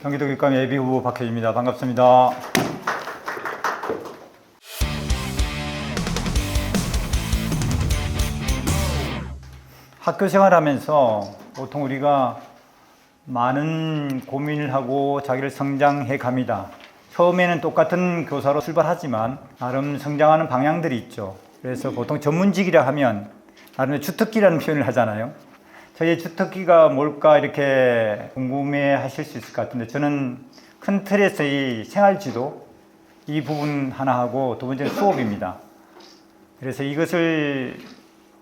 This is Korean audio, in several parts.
경기도 교육감 예비후보 박혜주입니다. 반갑습니다. 학교 생활하면서 보통 우리가 많은 고민을 하고 자기를 성장해 갑니다. 처음에는 똑같은 교사로 출발하지만 나름 성장하는 방향들이 있죠. 그래서 보통 전문직이라 하면 나름의 주특기라는 표현을 하잖아요. 저희 주특기가 뭘까 이렇게 궁금해 하실 수 있을 것 같은데, 저는 큰 틀에서 이 생활지도 이 부분 하나 하고, 두 번째는 수업입니다. 그래서 이것을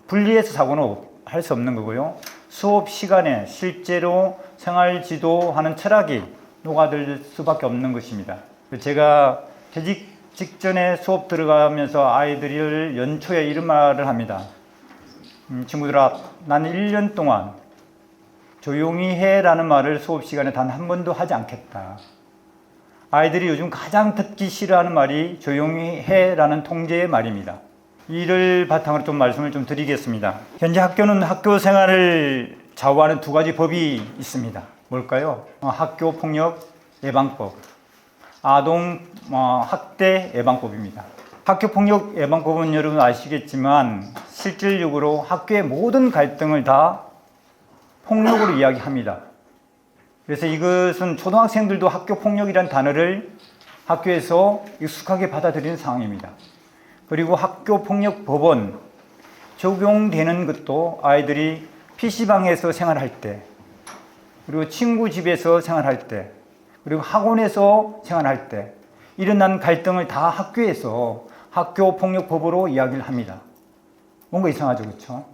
분리해서 사고는 할 수 없는 거고요. 수업 시간에 실제로 생활지도 하는 철학이 녹아들 수밖에 없는 것입니다. 제가 퇴직 직전에 수업 들어가면서 아이들을 연초에 이런 말을 합니다. 친구들아, 나는 1년 동안 조용히 해라는 말을 수업 시간에 단 한 번도 하지 않겠다. 아이들이 요즘 가장 듣기 싫어하는 말이 조용히 해라는 통제의 말입니다. 이를 바탕으로 좀 말씀을 좀 드리겠습니다. 현재 학교는 학교 생활을 좌우하는 두 가지 법이 있습니다. 뭘까요? 학교 폭력 예방법, 아동 학대 예방법입니다. 학교 폭력 예방법은 여러분 아시겠지만 실질적으로 학교의 모든 갈등을 다 폭력으로 이야기합니다. 그래서 이것은 초등학생들도 학교 폭력이라는 단어를 학교에서 익숙하게 받아들이는 상황입니다. 그리고 학교 폭력 법은 적용되는 것도 아이들이 PC방에서 생활할 때, 그리고 친구 집에서 생활할 때, 그리고 학원에서 생활할 때 일어난 갈등을 다 학교에서 학교 폭력법으로 이야기를 합니다. 뭔가 이상하죠, 그렇죠?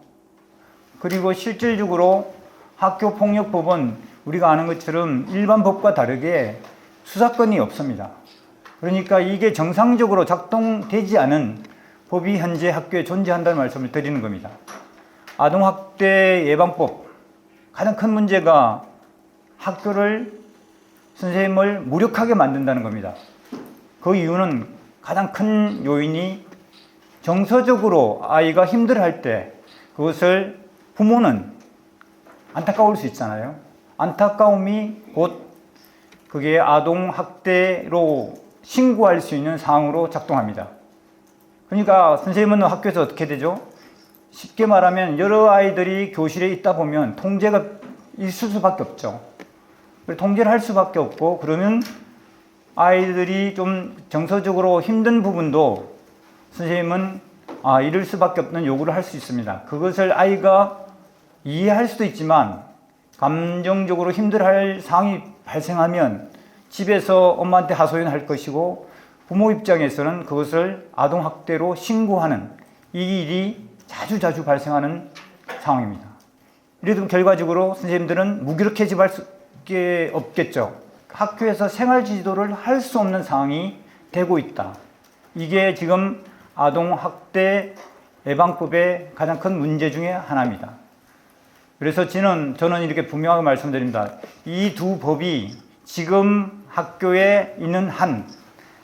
그리고 실질적으로 학교 폭력법은 우리가 아는 것처럼 일반 법과 다르게 수사권이 없습니다. 그러니까 이게 정상적으로 작동되지 않은 법이 현재 학교에 존재한다는 말씀을 드리는 겁니다. 아동학대 예방법, 가장 큰 문제가 학교를, 선생님을 무력하게 만든다는 겁니다. 그 이유는 가장 큰 요인이 정서적으로 아이가 힘들어할 때 그것을 부모는 안타까울 수 있잖아요. 안타까움이 곧 그게 아동학대로 신고할 수 있는 상황으로 작동합니다. 그러니까 선생님은 학교에서 어떻게 되죠? 쉽게 말하면 여러 아이들이 교실에 있다 보면 통제가 있을 수밖에 없죠. 통제를 할 수밖에 없고, 그러면 아이들이 좀 정서적으로 힘든 부분도 선생님은 이럴 수밖에 없는 요구를 할 수 있습니다. 그것을 아이가 이해할 수도 있지만 감정적으로 힘들어할 상황이 발생하면 집에서 엄마한테 하소연할 것이고, 부모 입장에서는 그것을 아동학대로 신고하는 이 일이 자주 발생하는 상황입니다. 이래도 결과적으로 선생님들은 무기력해질 수밖에 없겠죠. 학교에서 생활지도를 할 수 없는 상황이 되고 있다. 이게 지금 아동학대 예방법의 가장 큰 문제 중에 하나입니다. 그래서 저는 이렇게 분명하게 말씀드립니다. 이 두 법이 지금 학교에 있는 한,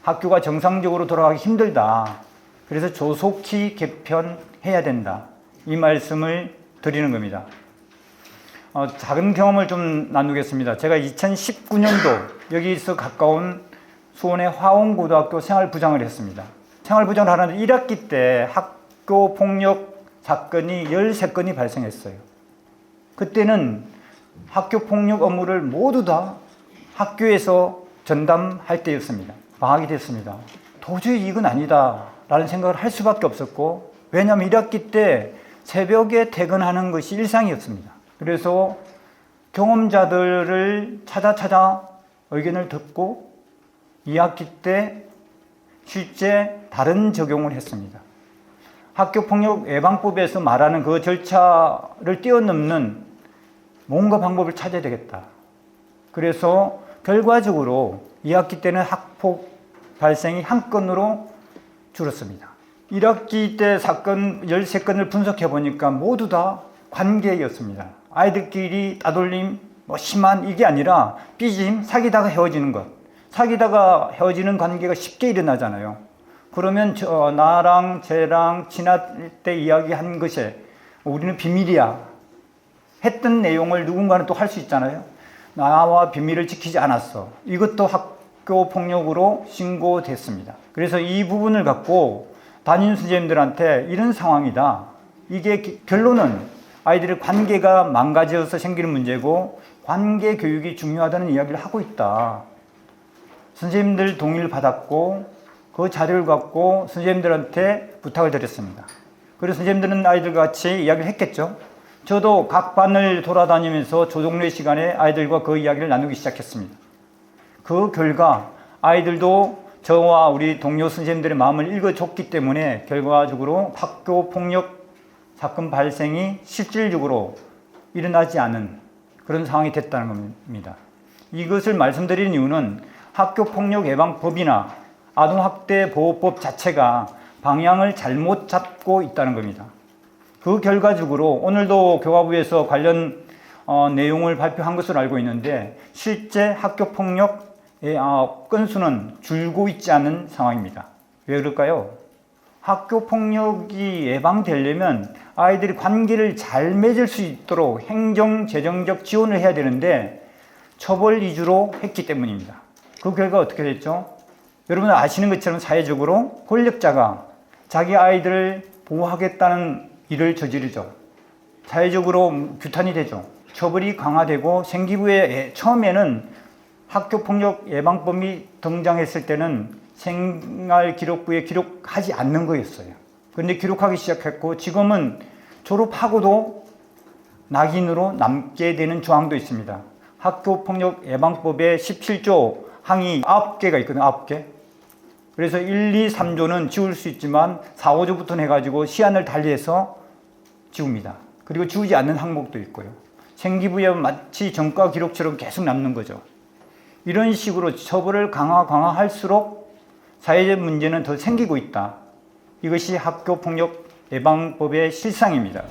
학교가 정상적으로 돌아가기 힘들다. 그래서 조속히 개편해야 된다. 이 말씀을 드리는 겁니다. 작은 경험을 좀 나누겠습니다. 제가 2019년도 여기서 가까운 수원의 화원고등학교 생활부장을 했습니다. 생활부장을 하는데 1학기 때 학교 폭력 사건이 13건이 발생했어요. 그때는 학교 폭력 업무를 모두 다 학교에서 전담할 때였습니다. 방학이 됐습니다. 도저히 이건 아니다 라는 생각을 할 수밖에 없었고, 왜냐하면 1학기 때 새벽에 퇴근하는 것이 일상이었습니다. 그래서 경험자들을 찾아 의견을 듣고 2학기 때 실제 다른 적용을 했습니다. 학교폭력 예방법에서 말하는 그 절차를 뛰어넘는 뭔가 방법을 찾아야 되겠다. 그래서 결과적으로 2학기 때는 학폭 발생이 한 건으로 줄었습니다. 1학기 때 사건 13건을 분석해 보니까 모두 다 관계였습니다. 아이들끼리 따돌림, 심한 이게 아니라 삐짐, 사귀다가 헤어지는 것. 사귀다가 헤어지는 관계가 쉽게 일어나잖아요. 그러면 나랑 쟤랑 지날 때 이야기한 것에 우리는 비밀이야 했던 내용을 누군가는 또 할 수 있잖아요. 나와 비밀을 지키지 않았어. 이것도 학교 폭력으로 신고됐습니다. 그래서 이 부분을 갖고 담임 선생님들한테 이런 상황이다. 이게 결론은 아이들의 관계가 망가져서 생기는 문제고 관계 교육이 중요하다는 이야기를 하고 있다. 선생님들 동의를 받았고 그 자료를 갖고 선생님들한테 부탁을 드렸습니다. 그래서 선생님들은 아이들과 같이 이야기를 했겠죠. 저도 각 반을 돌아다니면서 조종례 시간에 아이들과 그 이야기를 나누기 시작했습니다. 그 결과 아이들도 저와 우리 동료 선생님들의 마음을 읽어줬기 때문에 결과적으로 학교 폭력 사건 발생이 실질적으로 일어나지 않은 그런 상황이 됐다는 겁니다. 이것을 말씀드리는 이유는 학교폭력예방법이나 아동학대보호법 자체가 방향을 잘못 잡고 있다는 겁니다. 그 결과적으로 오늘도 교과부에서 관련 내용을 발표한 것으로 알고 있는데 실제 학교폭력의 건수는 줄고 있지 않은 상황입니다. 왜 그럴까요? 학교폭력이 예방되려면 아이들이 관계를 잘 맺을 수 있도록 행정, 재정적 지원을 해야 되는데 처벌 위주로 했기 때문입니다. 그 결과 어떻게 됐죠? 여러분 아시는 것처럼 사회적으로 권력자가 자기 아이들을 보호하겠다는 일을 저지르죠. 사회적으로 규탄이 되죠. 처벌이 강화되고 생기부에 처음에는 학교폭력 예방법이 등장했을 때는 생활기록부에 기록하지 않는 거였어요. 그런데 기록하기 시작했고 지금은 졸업하고도 낙인으로 남게 되는 조항도 있습니다. 학교폭력 예방법에 17조 항이 9개가 있거든요. 9개. 그래서 1, 2, 3조는 지울 수 있지만 4, 5조부터 해가지고 시한을 달리해서 지웁니다. 그리고 지우지 않는 항목도 있고요. 생기부에 마치 전과 기록처럼 계속 남는 거죠. 이런 식으로 처벌을 강화할수록 사회적 문제는 더 생기고 있다. 이것이 학교폭력 예방법의 실상입니다.